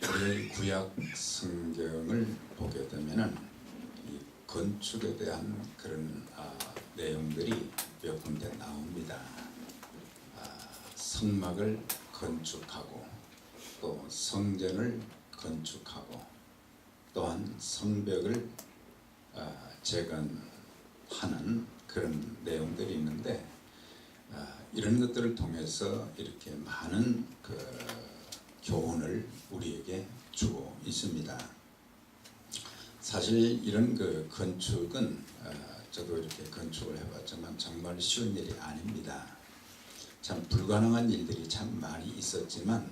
우리 구약 성경을 보게 되면은 이 건축에 대한 그런 내용들이 몇 군데 나옵니다. 성막을 건축하고 또 성전을 건축하고 또한 성벽을 재건하는 그런 내용들이 있는데 이런 것들을 통해서 이렇게 많은 교훈을 우리에게 주고 있습니다. 사실 이런 건축은 저도 이렇게 건축을 해봤지만 정말 쉬운 일이 아닙니다. 참 불가능한 일들이 참 많이 있었지만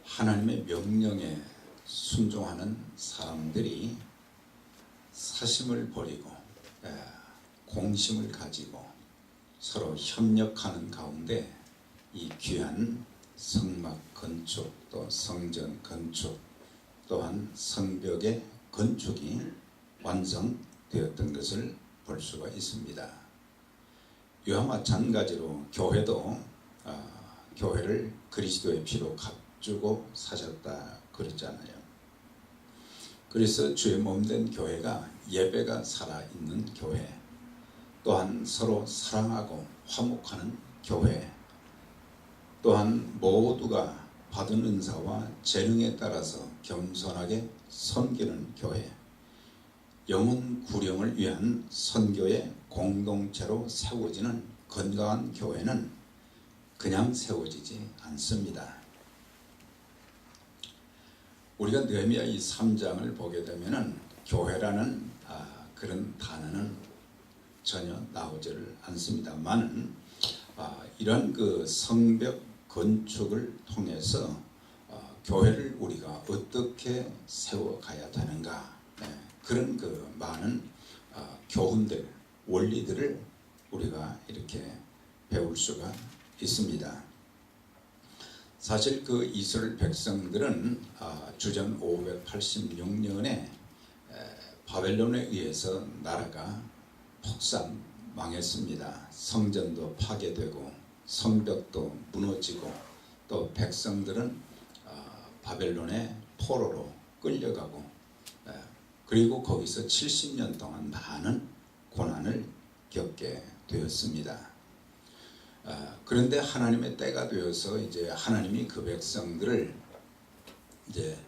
하나님의 명령에 순종하는 사람들이 사심을 버리고 공심을 가지고 서로 협력하는 가운데 이 귀한 성막 건축 또 성전 건축 또한 성벽의 건축이 완성되었던 것을 볼 수가 있습니다. 이와 마찬가지로 교회도 교회를 그리스도의 피로 값주고 사셨다 그랬잖아요. 그래서 주의 몸된 교회가 예배가 살아있는 교회, 또한 서로 사랑하고 화목하는 교회, 또한 모두가 받은 은사와 재능에 따라서 겸손하게 섬기는 교회, 영혼 구령을 위한 선교의 공동체로 세워지는 건강한 교회는 그냥 세워지지 않습니다. 우리가 느헤미야 이 3장을 보게 되면은 교회라는 그런 단어는 전혀 나오지를 않습니다만은 이런 성벽 건축을 통해서 교회를 우리가 어떻게 세워가야 되는가, 그런 많은 교훈들, 원리들을 우리가 이렇게 배울 수가 있습니다. 사실 이스라엘 백성들은 주전 586년에 바벨론에 의해서 나라가 폭삭 망했습니다. 성전도 파괴되고 성벽도 무너지고 또 백성들은 바벨론의 포로로 끌려가고 그리고 거기서 70년 동안 많은 고난을 겪게 되었습니다. 그런데 하나님의 때가 되어서 이제 하나님이 그 백성들을 이제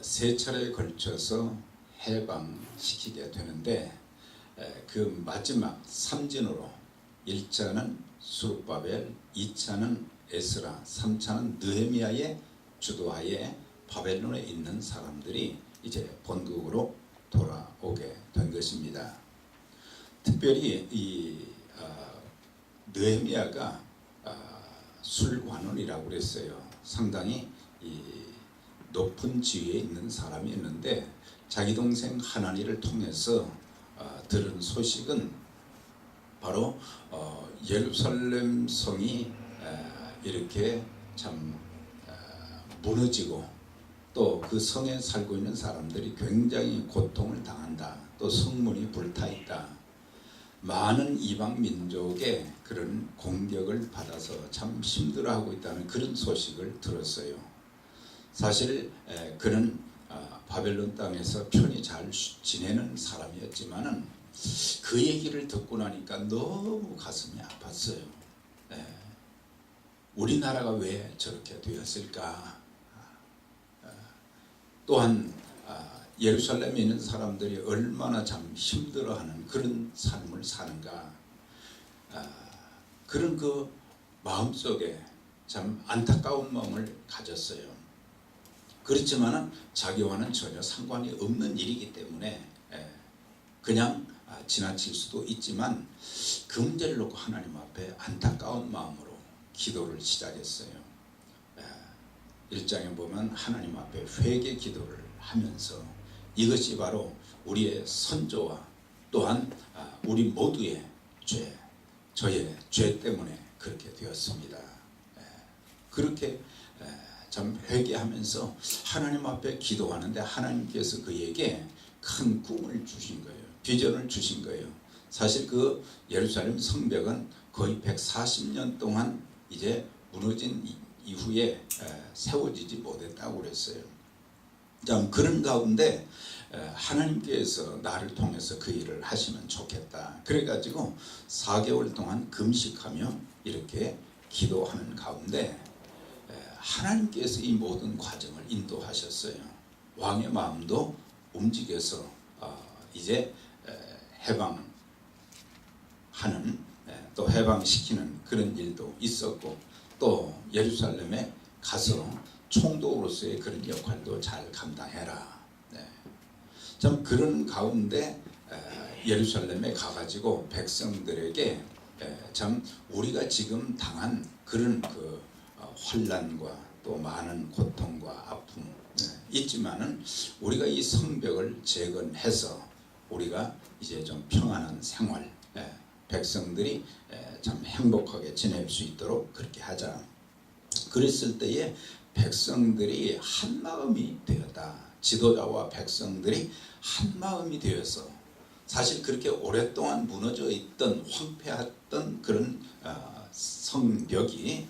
세 차례에 걸쳐서 해방시키게 되는데 그 마지막 3진으로 1차는 수룹바벨, 2차는 에스라, 3차는 느헤미야의 주도하에 바벨론에 있는 사람들이 이제 본국으로 돌아오게 된 것입니다. 특별히 이 느헤미야가 술관원이라고 그랬어요. 상당히 이 높은 지위에 있는 사람이었는데 자기 동생 하나니를 통해서 들은 소식은 바로 예루살렘 성이 이렇게 참 무너지고 또 그 성에 살고 있는 사람들이 굉장히 고통을 당한다. 또 성문이 불타있다. 많은 이방 민족의 그런 공격을 받아서 참 힘들어하고 있다는 그런 소식을 들었어요. 사실 그는 바벨론 땅에서 편히 잘 지내는 사람이었지만은 그 얘기를 듣고 나니까 너무 가슴이 아팠어요. 우리나라가 왜 저렇게 되었을까? 또한 예루살렘에 있는 사람들이 얼마나 참 힘들어하는 그런 삶을 사는가, 그런 마음속에 참 안타까운 마음을 가졌어요. 그렇지만은 자기와는 전혀 상관이 없는 일이기 때문에 그냥 지나칠 수도 있지만 그 문제를 놓고 하나님 앞에 안타까운 마음으로 기도를 시작했어요. 1장에 보면 하나님 앞에 회개 기도를 하면서 이것이 바로 우리의 선조와 또한 우리 모두의 죄, 저의 죄 때문에 그렇게 되었습니다. 그렇게 참 회개하면서 하나님 앞에 기도하는데 하나님께서 그에게 큰 꿈을 주신 거예요. 비전을 주신 거예요. 사실 예루살렘 성벽은 거의 140년 동안 이제 무너진 이후에 세워지지 못했다고 그랬어요. 참 그런 가운데 하나님께서 나를 통해서 그 일을 하시면 좋겠다. 그래가지고 4개월 동안 금식하며 이렇게 기도하는 가운데 하나님께서 이 모든 과정을 인도하셨어요. 왕의 마음도 움직여서 이제 해방하는 또 해방시키는 그런 일도 있었고 또 예루살렘에 가서 총독으로서의 그런 역할도 잘 감당해라. 참 그런 가운데 예루살렘에 가가지고 백성들에게 참 우리가 지금 당한 그런 그 환난과 또 많은 고통과 아픔 있지만은 우리가 이 성벽을 재건해서 우리가 이제 좀 평안한 생활 백성들이 참 행복하게 지낼 수 있도록 그렇게 하자. 그랬을 때에 백성들이 한 마음이 되었다. 지도자와 백성들이 한 마음이 되어서 사실 그렇게 오랫동안 무너져 있던 황폐했던 그런 성벽이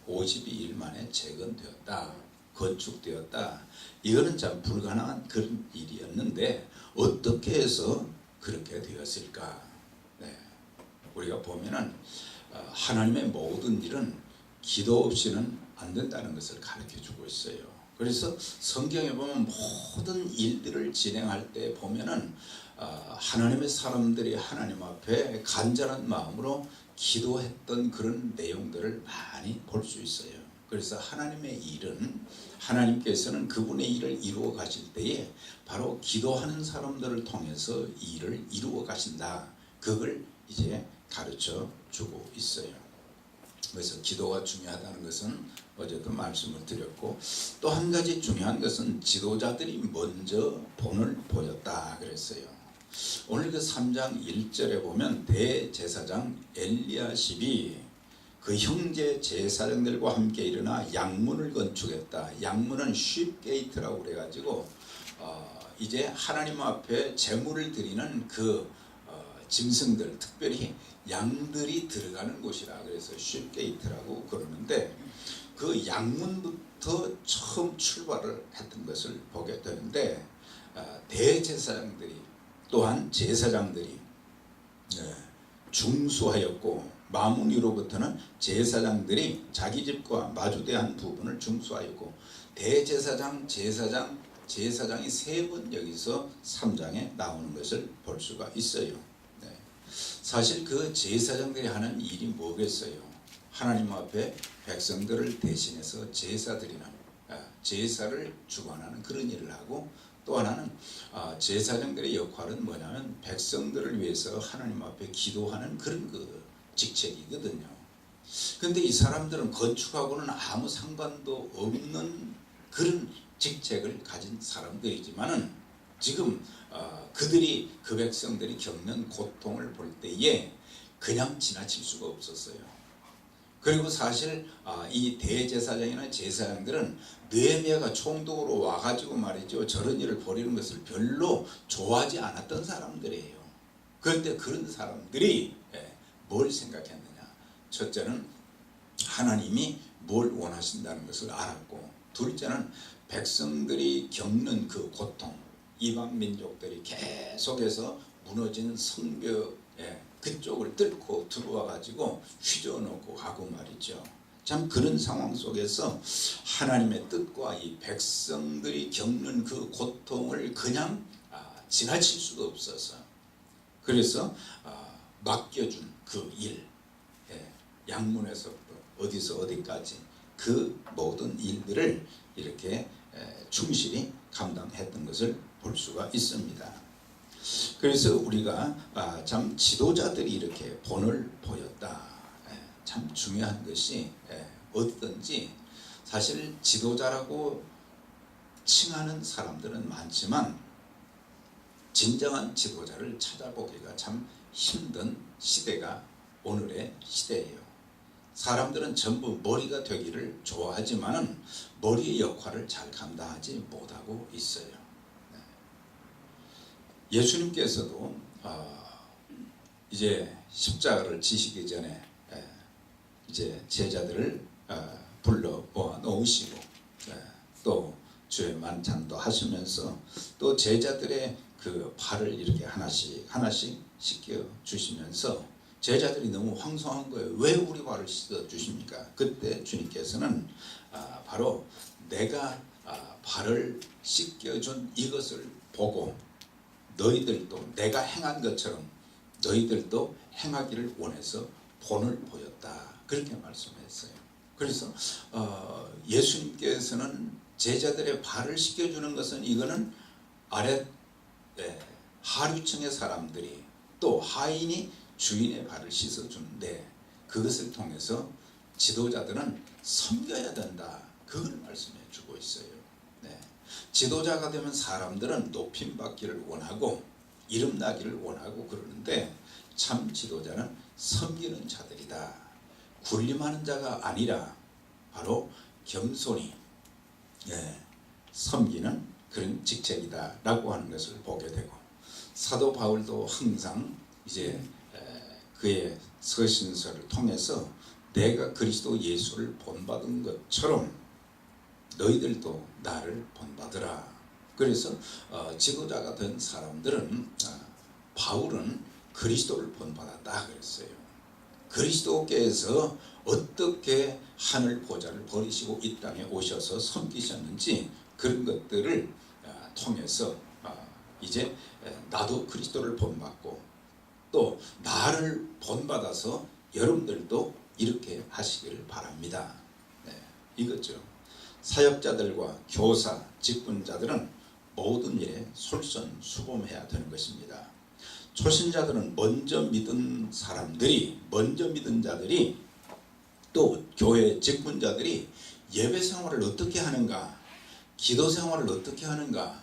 52일 만에 재건되었다. 건축되었다. 이거는 참 불가능한 그런 일이었는데 어떻게 해서 그렇게 되었을까? 우리가 보면은 하나님의 모든 일은 기도 없이는 안 된다는 것을 가르쳐주고 있어요. 그래서 성경에 보면 모든 일들을 진행할 때 보면은 하나님의 사람들이 하나님 앞에 간절한 마음으로 기도했던 그런 내용들을 많이 볼 수 있어요. 그래서 하나님의 일은 하나님께서는 그분의 일을 이루어 가실 때에 바로 기도하는 사람들을 통해서 일을 이루어 가신다. 그걸 이제 가르쳐 주고 있어요. 그래서 기도가 중요하다는 것은 어제도 말씀을 드렸고 또 한 가지 중요한 것은 지도자들이 먼저 본을 보였다 그랬어요. 오늘 그 3장 1절에 보면 대제사장 엘리야십이 그 형제 제사장들과 함께 일어나 양문을 건축했다. 양문은 쉽게이트라고 그래가지고 이제 하나님 앞에 제물을 드리는 그 짐승들 특별히 양들이 들어가는 곳이라 그래서 쉽게이트라고 그러는데 그 양문부터 처음 출발을 했던 것을 보게 되는데 대제사장들이 또한 제사장들이 중수하였고 마무니로부터는 제사장들이 자기 집과 마주대한 부분을 중수하였고 대제사장, 제사장이 3번 여기서 3장에 나오는 것을 볼 수가 있어요. 사실 그 제사장들이 하는 일이 뭐겠어요? 하나님 앞에 백성들을 대신해서 제사드리는 제사를 주관하는 그런 일을 하고 또 하나는 제사장들의 역할은 뭐냐면 백성들을 위해서 하나님 앞에 기도하는 그런 그 직책이거든요. 그런데 이 사람들은 건축하고는 아무 상관도 없는 그런 직책을 가진 사람들이지만은 지금 그들이 그 백성들이 겪는 고통을 볼 때에 그냥 지나칠 수가 없었어요. 그리고 사실 이 대제사장이나 제사장들은 느헤미야가 총독으로 와가지고 말이죠 저런 일을 벌이는 것을 별로 좋아하지 않았던 사람들이에요. 그런데 그런 사람들이 뭘 생각했느냐? 첫째는 하나님이 뭘 원하신다는 것을 알았고 둘째는 백성들이 겪는 그 고통 이방 민족들이 계속해서 무너지는 성벽에 그쪽을 뚫고 들어와 가지고 휘저어놓고 가고 말이죠. 참 그런 상황 속에서 하나님의 뜻과 이 백성들이 겪는 그 고통을 그냥 지나칠 수가 없어서 그래서 맡겨준 그 일 양문에서부터 어디서 어디까지 그 모든 일들을 이렇게 충실히 감당했던 것을 볼 수가 있습니다. 그래서 우리가 참 지도자들이 이렇게 본을 보였다. 참 중요한 것이 어디든지 사실 지도자라고 칭하는 사람들은 많지만 진정한 지도자를 찾아보기가 참 힘든 시대가 오늘의 시대예요. 사람들은 전부 머리가 되기를 좋아하지만은 머리의 역할을 잘 감당하지 못하고 있어요. 예수님께서도 이제 십자가를 지시기 전에 이제 제자들을 불러 모아 놓으시고 또 주의 만찬도 하시면서 또 제자들의 그 발을 이렇게 하나씩 씻겨 주시면서 제자들이 너무 황송한 거예요. 왜 우리 발을 씻어 주십니까? 그때 주님께서는 바로 내가 발을 씻겨준 이것을 보고 너희들도 내가 행한 것처럼 너희들도 행하기를 원해서 본을 보였다. 그렇게 말씀했어요. 그래서 예수님께서는 제자들의 발을 씻겨주는 것은 이거는 아래 하류층의 사람들이 또 하인이 주인의 발을 씻어주는데 그것을 통해서 지도자들은 섬겨야 된다. 그걸 말씀해 주고 있어요. 지도자가 되면 사람들은 높임 받기를 원하고 이름 나기를 원하고 그러는데 참 지도자는 섬기는 자들이다. 군림하는 자가 아니라 바로 겸손히 섬기는 그런 직책이다 라고 하는 것을 보게 되고 사도 바울도 항상 이제 그의 서신서를 통해서 내가 그리스도 예수를 본받은 것처럼 너희들도 나를 본받으라. 그래서 지도자가 된 사람들은 바울은 그리스도를 본받았다 그랬어요. 그리스도께서 어떻게 하늘 보좌를 버리시고 이 땅에 오셔서 섬기셨는지 그런 것들을 통해서 이제 나도 그리스도를 본받고 또 나를 본받아서 여러분들도 이렇게 하시기를 바랍니다. 이거죠. 사역자들과 교사, 직분자들은 모든 일에 솔선수범해야 되는 것입니다. 초신자들은 먼저 믿은 자들이 또 교회 직분자들이 예배 생활을 어떻게 하는가, 기도 생활을 어떻게 하는가,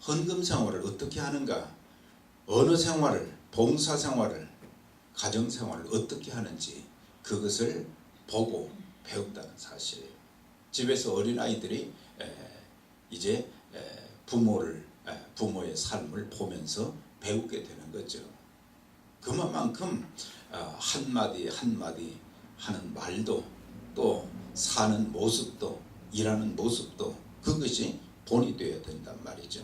헌금 생활을 어떻게 하는가, 언어 생활을, 봉사 생활을, 가정 생활을 어떻게 하는지 그것을 보고 배운다는 사실이에요. 집에서 어린아이들이 이제 부모의 삶을 보면서 배우게 되는 거죠. 그만큼 한마디 한마디 하는 말도 또 사는 모습도 일하는 모습도 그것이 본이 되어야 된단 말이죠.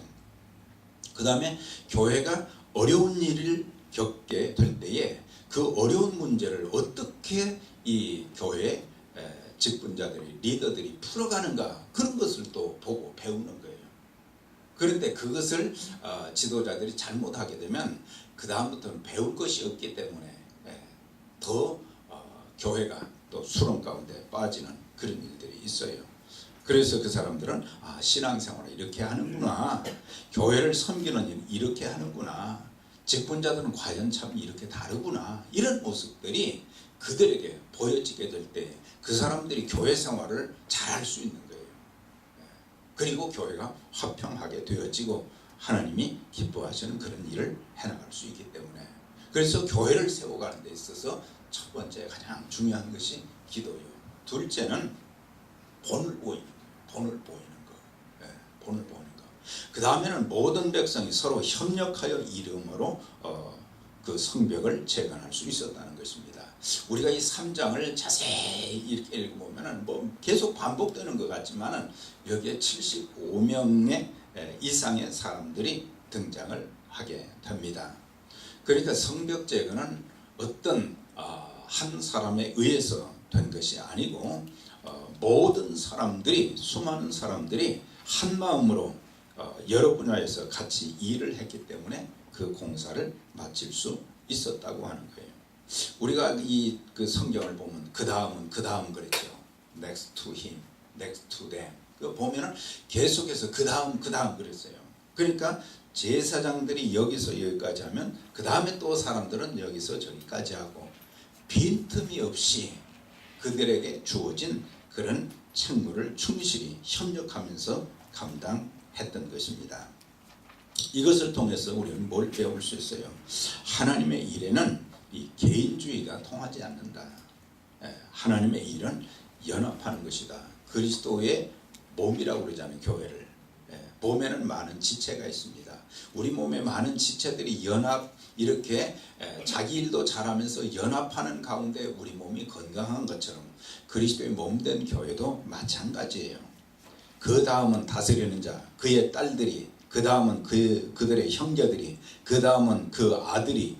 그 다음에 교회가 어려운 일을 겪게 될 때에 그 어려운 문제를 어떻게 이 교회 직분자들이 리더들이 풀어가는가 그런 것을 또 보고 배우는 거예요. 그런데 그것을 지도자들이 잘못하게 되면 그 다음부터는 배울 것이 없기 때문에 더 교회가 또 수렁 가운데 빠지는 그런 일들이 있어요. 그래서 그 사람들은 신앙생활을 이렇게 하는구나, 교회를 섬기는 일은 이렇게 하는구나, 직분자들은 과연 참 이렇게 다르구나, 이런 모습들이 그들에게 보여지게 될 때 그 사람들이 교회 생활을 잘할 수 있는 거예요. 그리고 교회가 화평하게 되어지고 하나님이 기뻐하시는 그런 일을 해나갈 수 있기 때문에, 그래서 교회를 세워가는 데 있어서 첫 번째 가장 중요한 것이 기도요. 둘째는 본을 보이는 거. 본을 보이는 거. 그 다음에는 모든 백성이 서로 협력하여 이름으로 그 성벽을 재건할 수 있었다는 것입니다. 우리가 이 3장을 자세히 이렇게 읽어보면 뭐 계속 반복되는 것 같지만 여기에 75명의 이상의 사람들이 등장을 하게 됩니다. 그러니까 성벽 재건은 어떤 한 사람에 의해서 된 것이 아니고 모든 사람들이, 수많은 사람들이 한 마음으로 여러 분야에서 같이 일을 했기 때문에 그 공사를 마칠 수 있었다고 하는 거예요. 우리가 그 성경을 보면 그 다음 그랬죠. Next to him, next to them. 그 보면은 계속해서 그 다음 그랬어요. 그러니까 제사장들이 여기서 여기까지 하면 그 다음에 또 사람들은 여기서 저기까지 하고 빈틈이 없이 그들에게 주어진 그런 책무를 충실히 협력하면서 감당했던 것입니다. 이것을 통해서 우리는 뭘 배울 수 있어요? 하나님의 일에는 이 개인주의가 통하지 않는다. 하나님의 일은 연합하는 것이다. 그리스도의 몸이라고 그러잖아요. 교회를. 몸에는 많은 지체가 있습니다. 우리 몸에 많은 지체들이 이렇게 자기 일도 잘하면서 연합하는 가운데 우리 몸이 건강한 것처럼 그리스도의 몸된 교회도 마찬가지예요. 그 다음은 다스리는 자, 그의 딸들이, 그 다음은 그들의 형제들이, 그 다음은 그 아들이,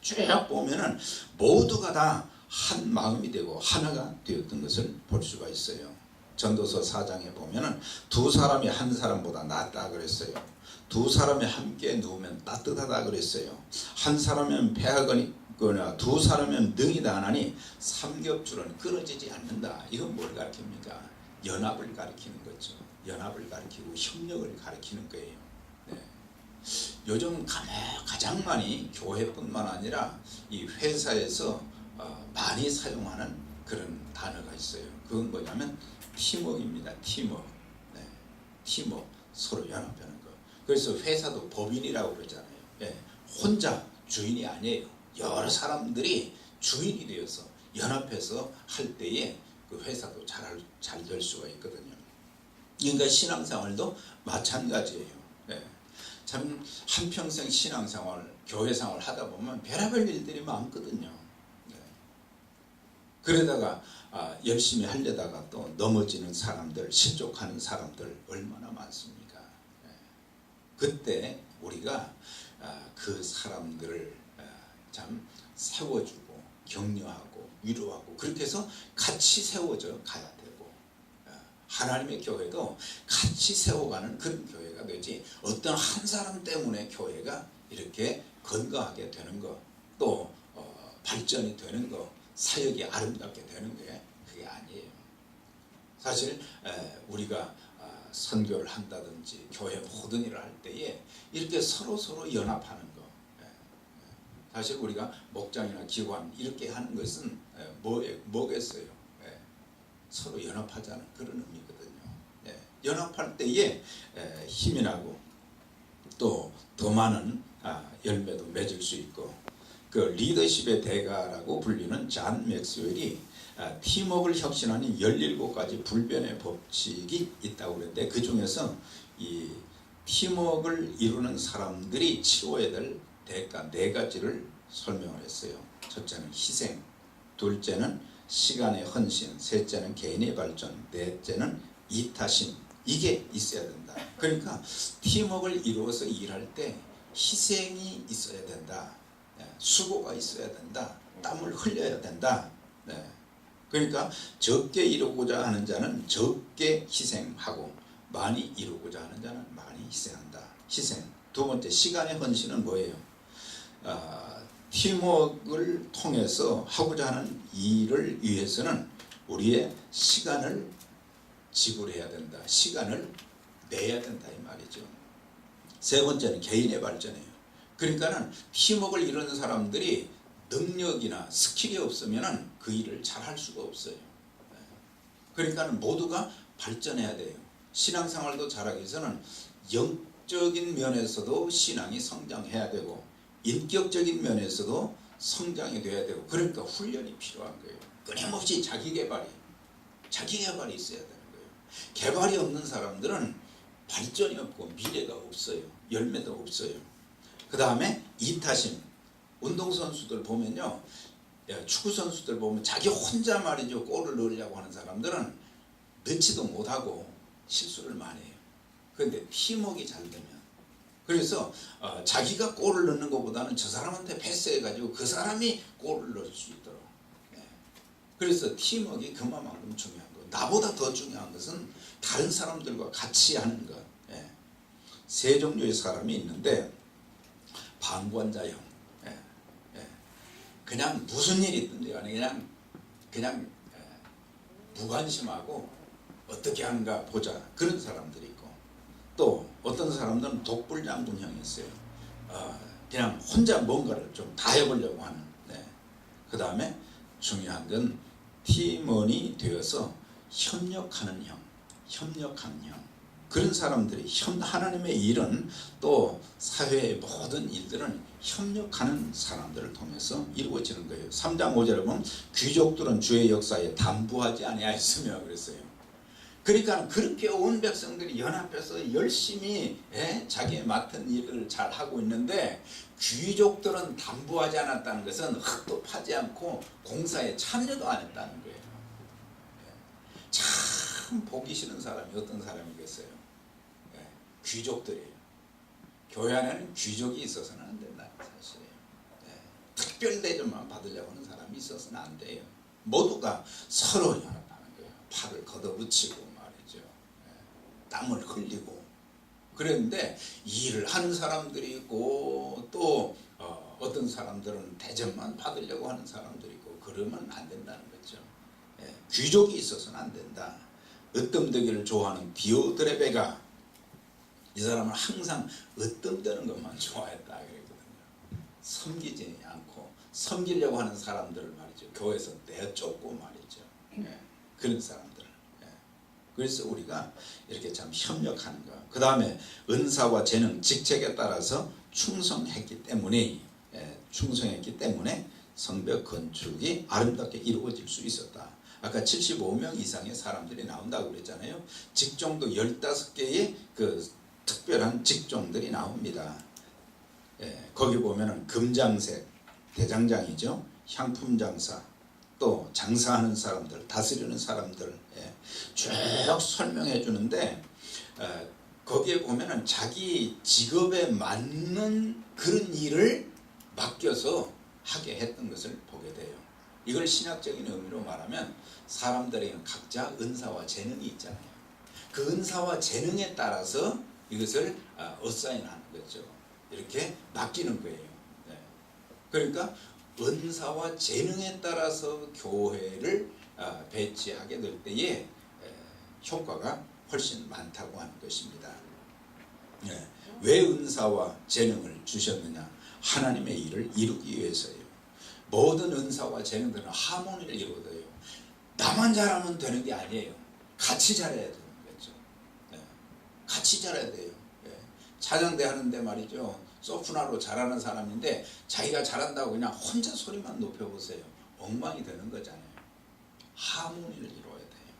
쭉 보면은 모두가 다 한 마음이 되고 하나가 되었던 것을 볼 수가 있어요. 전도서 4장에 보면은 두 사람이 한 사람보다 낫다 그랬어요. 두 사람이 함께 누우면 따뜻하다 그랬어요. 한 사람은 패하거나 두 사람은 능이다 하나니 삼겹줄은 끊어지지 않는다. 이건 뭘 가르칩니까? 연합을 가리키는 거죠. 연합을 가리키고 협력을 가리키는 거예요. 요즘 가장 많이 교회뿐만 아니라 이 회사에서 많이 사용하는 그런 단어가 있어요. 그건 뭐냐면 팀워크입니다. 팀워크. 팀워크, 서로 연합하는 거. 그래서 회사도 법인이라고 그러잖아요. 혼자 주인이 아니에요. 여러 사람들이 주인이 되어서 연합해서 할 때에 그 회사도 잘 될 수가 있거든요. 그러니까 신앙생활도 마찬가지예요. 참 한평생 신앙생활, 교회생활 하다 보면 별의별 일들이 많거든요. 그러다가 열심히 하려다가 또 넘어지는 사람들, 실족하는 사람들 얼마나 많습니까? 그때 우리가 그 사람들을 참 세워주고 격려하고 위로하고 그렇게 해서 같이 세워져 가야 되고, 하나님의 교회도 같이 세워가는 그런 교회가 되지, 어떤 한 사람 때문에 교회가 이렇게 건강하게 되는 거, 또 발전이 되는 거, 사역이 아름답게 되는 게 그게 아니에요. 사실 우리가 선교를 한다든지 교회 모든 일을 할 때에 이렇게 서로 연합하는 거, 사실 우리가 목장이나 기관 이렇게 하는 것은 뭐겠어요? 서로 연합하자는 그런 의미거든요. 연합할 때에 힘이 나고 또 더 많은 열매도 맺을 수 있고, 그 리더십의 대가라고 불리는 존 맥스웰이 팀워크를 혁신하는 17가지 불변의 법칙이 있다고 그랬는데, 그 중에서 이 팀워크를 이루는 사람들이 치러야 될 대가 4가지를 설명을 했어요. 첫째는 희생, 둘째는 시간의 헌신, 셋째는 개인의 발전, 넷째는 이타심. 이게 있어야 된다. 그러니까 팀워크를 이루어서 일할 때 희생이 있어야 된다. 수고가 있어야 된다. 땀을 흘려야 된다. 그러니까 적게 이루고자 하는 자는 적게 희생하고 많이 이루고자 하는 자는 많이 희생한다. 희생. 두 번째, 시간의 헌신은 뭐예요? 팀워크를 통해서 하고자 하는 일을 위해서는 우리의 시간을 지불해야 된다. 시간을 내야 된다 이 말이죠. 세 번째는 개인의 발전이에요. 그러니까는 팀워크를 이루는 사람들이 능력이나 스킬이 없으면 그 일을 잘 할 수가 없어요. 그러니까는 모두가 발전해야 돼요. 신앙생활도 잘하기 위해서는 영적인 면에서도 신앙이 성장해야 되고, 인격적인 면에서도 성장이 돼야 되고, 그러니까 훈련이 필요한 거예요. 끊임없이 자기 개발이 있어야 되는 거예요. 개발이 없는 사람들은 발전이 없고 미래가 없어요. 열매도 없어요. 그 다음에 이타심. 운동선수들 보면요, 축구선수들 보면 자기 혼자 말이죠, 골을 넣으려고 하는 사람들은 넣지도 못하고 실수를 많이 해요. 그런데 팀워크가 잘 되면, 그래서 자기가 골을 넣는 것보다는 저 사람한테 패스해가지고 그 사람이 골을 넣을 수 있도록. 그래서 팀워크가 그만큼 중요한 거예요. 나보다 더 중요한 것은 다른 사람들과 같이 하는 것. 세 종류의 사람이 있는데, 방관자형, 그냥 무슨 일이 있든지 그냥 무관심하고 어떻게 하는가 보자, 그런 사람들이 있고, 또 어떤 사람들은 독불장군형이 있어요. 그냥 혼자 뭔가를 좀 다 해보려고 하는. 그 다음에 중요한 건 팀원이 되어서 협력하는 형. 그런 사람들이, 하나님의 일은, 또 사회의 모든 일들은 협력하는 사람들을 통해서 이루어지는 거예요. 3장 5절에 보면 귀족들은 주의 역사에 담부하지 아니하였으며 그랬어요. 그러니까 그렇게 온 백성들이 연합해서 열심히 자기의 맡은 일을 잘 하고 있는데 귀족들은 담보하지 않았다는 것은 흙도 파지 않고 공사에 참여도 안 했다는 거예요. 참 보기 싫은 사람이 어떤 사람이겠어요? 귀족들이에요. 교회 안에는 귀족이 있어서는 안 된다는 사실이에요. 특별 대접만 받으려고 하는 사람이 있어서는 안 돼요. 모두가 서로 연합하는 거예요. 팔을 걷어붙이고 말이죠. 땀을 흘리고. 그런데 일을 하는 사람들이 있고 또 어떤 사람들은 대접만 받으려고 하는 사람들이 있고 그러면 안 된다는 거죠. 귀족이 있어서는 안 된다. 으뜸되기를 좋아하는 디오드레베가 이 사람은 항상 으뜸되는 것만 좋아했다 그랬거든요. 섬기지 않고 섬기려고 하는 사람들을 말이죠. 교회에서 내쫓고 말이죠. 그런 사람들. 그래서 우리가 이렇게 참 협력하는 거. 그 다음에 은사와 재능, 직책에 따라서 충성했기 때문에 성벽 건축이 아름답게 이루어질 수 있었다. 아까 75명 이상의 사람들이 나온다고 그랬잖아요. 직종도 15개의 그 특별한 직종들이 나옵니다. 거기 보면은 금장색, 대장장이죠. 향품장사, 또 장사하는 사람들, 다스리는 사람들 쭉 설명해 주는데 거기에 보면은 자기 직업에 맞는 그런 일을 맡겨서 하게 했던 것을 보게 돼요. 이걸 신학적인 의미로 말하면 사람들에게는 각자 은사와 재능이 있잖아요. 그 은사와 재능에 따라서 이것을 어사인하는 거죠. 이렇게 맡기는 거예요. 그러니까 은사와 재능에 따라서 교회를 배치하게 될 때에 효과가 훨씬 많다고 하는 것입니다. 왜 은사와 재능을 주셨느냐? 하나님의 일을 이루기 위해서예요. 모든 은사와 재능들은 하모니를 이루어요. 나만 잘하면 되는 게 아니에요. 같이 잘해야 되는 거죠. 같이 잘해야 돼요. 차장대 하는데 말이죠. 소프라노로 잘하는 사람인데 자기가 잘한다고 그냥 혼자 소리만 높여보세요. 엉망이 되는 거잖아요. 하모니를 이루어야 돼요.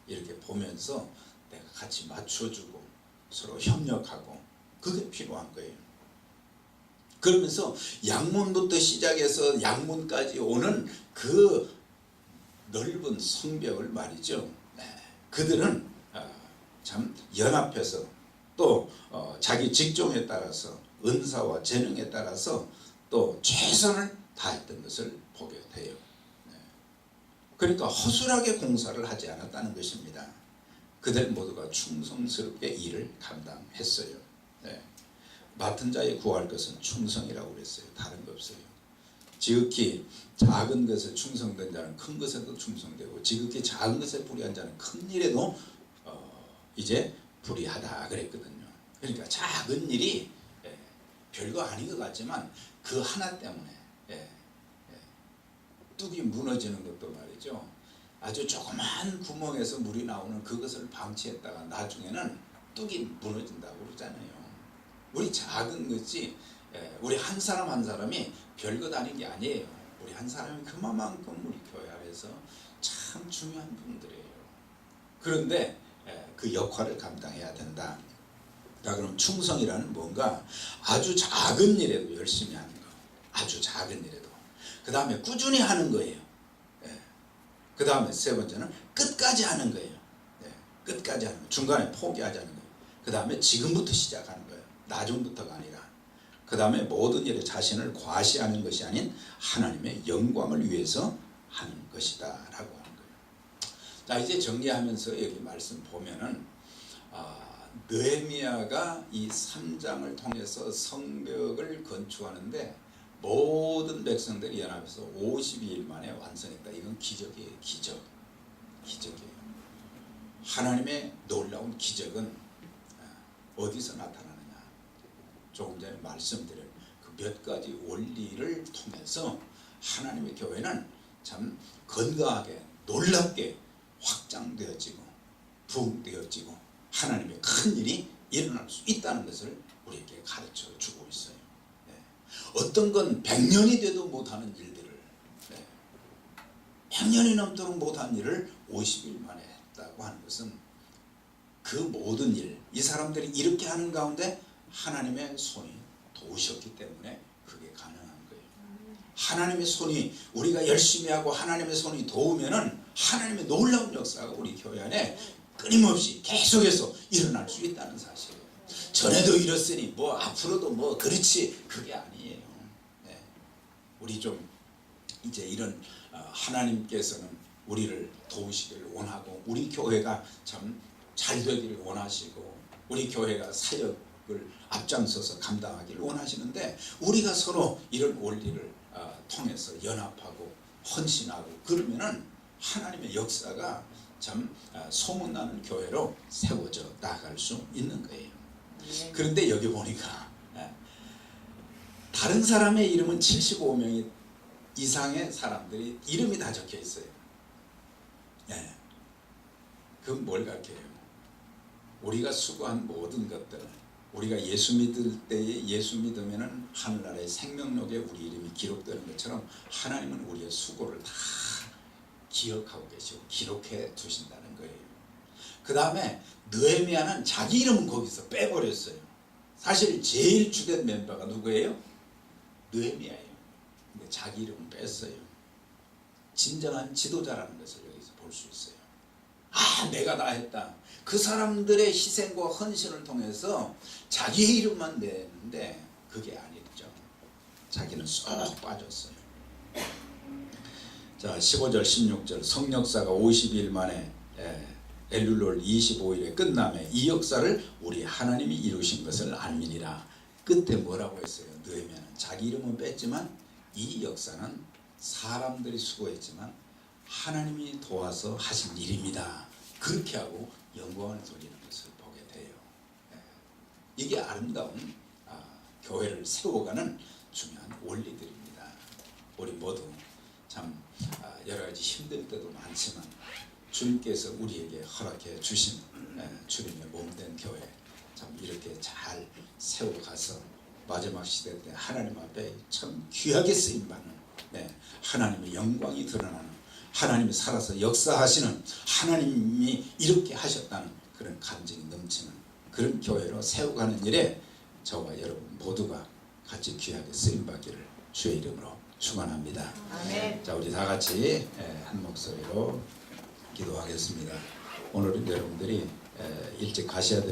이렇게 보면서 내가 같이 맞춰주고 서로 협력하고 그게 필요한 거예요. 그러면서 양문부터 시작해서 양문까지 오는 그 넓은 성벽을 말이죠. 그들은 참 연합해서 또 자기 직종에 따라서 은사와 재능에 따라서 또 최선을 다했던 것을 보게 돼요. 그러니까 허술하게 공사를 하지 않았다는 것입니다. 그들 모두가 충성스럽게 일을 감당했어요. 맡은 자에 구할 것은 충성이라고 그랬어요. 다른 거 없어요. 지극히 작은 것에 충성된 자는 큰 것에도 충성되고 지극히 작은 것에 불의한 자는 큰 일에도 이제 불의하다 그랬거든요. 그러니까 작은 일이 별거 아닌 것 같지만 그 하나 때문에 뚝이 무너지는 것도 말이죠. 아주 조그만 구멍에서 물이 나오는 그것을 방치했다가 나중에는 뚝이 무너진다고 그러잖아요. 우리 작은 것이 우리 한 사람 한 사람이 별것 아닌 게 아니에요. 우리 한 사람이 그만큼 우리 교회 안에서 참 중요한 분들이에요. 그런데 그 역할을 감당해야 된다. 자, 그럼 충성이라는 뭔가 아주 작은 일에도 열심히 하는 거. 아주 작은 일에도. 그 다음에 꾸준히 하는 거예요. 그 다음에 세 번째는 끝까지 하는 거예요. 끝까지 하는 거. 중간에 포기하지 않는 거예요. 그 다음에 지금부터 시작하는 거예요. 나중부터가 아니라. 그 다음에 모든 일에 자신을 과시하는 것이 아닌 하나님의 영광을 위해서 하는 것이다 라고 하는 거예요. 자, 이제 정리하면서 여기 말씀 보면은 느헤미야가 이 3장을 통해서 성벽을 건축하는데 모든 백성들이 연합해서 52일 만에 완성했다. 이건 기적이에요. 기적이에요. 하나님의 놀라운 기적은 어디서 나타나느냐? 조금 전에 말씀드린 그 몇 가지 원리를 통해서 하나님의 교회는 참 건강하게 놀랍게 확장되어지고 부흥되어지고 하나님의 큰 일이 일어날 수 있다는 것을 우리에게 가르쳐 주고 있어요. 어떤 건 100년이 돼도 못하는 일들을 100년이 넘도록 못한 일을 50일 만에 했다고 하는 것은 그 모든 일, 이 사람들이 이렇게 하는 가운데 하나님의 손이 도우셨기 때문에 그게 가능한 거예요. 하나님의 손이, 우리가 열심히 하고 하나님의 손이 도우면은 하나님의 놀라운 역사가 우리 교회 안에 끊임없이 계속해서 일어날 수 있다는 사실이에요. 전에도 이랬으니 뭐 앞으로도 뭐 그렇지, 그게 아니에요. 네. 우리 좀 이제 이런 하나님께서는 우리를 도우시기를 원하고, 우리 교회가 참 잘 되기를 원하시고, 우리 교회가 사역을 앞장서서 감당하기를 원하시는데, 우리가 서로 이런 원리를 통해서 연합하고 헌신하고 그러면은 하나님의 역사가 참 소문나는 교회로 세워져 나갈 수 있는 거예요. 그런데 여기 보니까 다른 사람의 이름은 75명 이상의 사람들이 이름이 다 적혀 있어요. 예. 그건 뭘 가르쳐요? 우리가 수고한 모든 것들, 우리가 예수 믿을 때에 예수 믿으면은 하늘나라의 생명록에 우리 이름이 기록되는 것처럼 하나님은 우리의 수고를 다 기억하고 계시고 기록해 두신다는 거예요. 그 다음에 느헤미야는 자기 이름은 거기서 빼버렸어요. 사실 제일 주된 멤버가 누구예요? 느헤미야예요. 근데 자기 이름은 뺐어요. 진정한 지도자라는 것을 여기서 볼 수 있어요. 아, 내가 다 했다. 그 사람들의 희생과 헌신을 통해서 자기 이름만 냈는데 그게 아니죠. 자기는 쏙 빠졌어요. 자, 15절 16절 성역사가 50일 만에 엘룰월 25일에 끝남에 이 역사를 우리 하나님이 이루신 것을 알미니라. 끝에 뭐라고 했어요? 느헤미야는 자기 이름은 뺐지만 이 역사는 사람들이 수고했지만 하나님이 도와서 하신 일입니다. 그렇게 하고 영광을 돌리는 것을 보게 돼요. 이게 아름다운 교회를 세워가는 중요한 원리들입니다. 우리 모두 참 여러 가지 힘들 때도 많지만 주님께서 우리에게 허락해 주신 주님의 몸된 교회 참 이렇게 잘 세워가서 마지막 시대 때 하나님 앞에 참 귀하게 쓰임받는 하나님의 영광이 드러나는, 하나님이 살아서 역사하시는, 하나님이 이렇게 하셨다는 그런 감정이 넘치는 그런 교회로 세워가는 일에 저와 여러분 모두가 같이 귀하게 쓰임받기를 주의 이름으로 축원합니다. 아멘. 자, 우리 다 같이 한 목소리로 기도하겠습니다. 오늘은 여러분들이 일찍 가셔야 됩니다.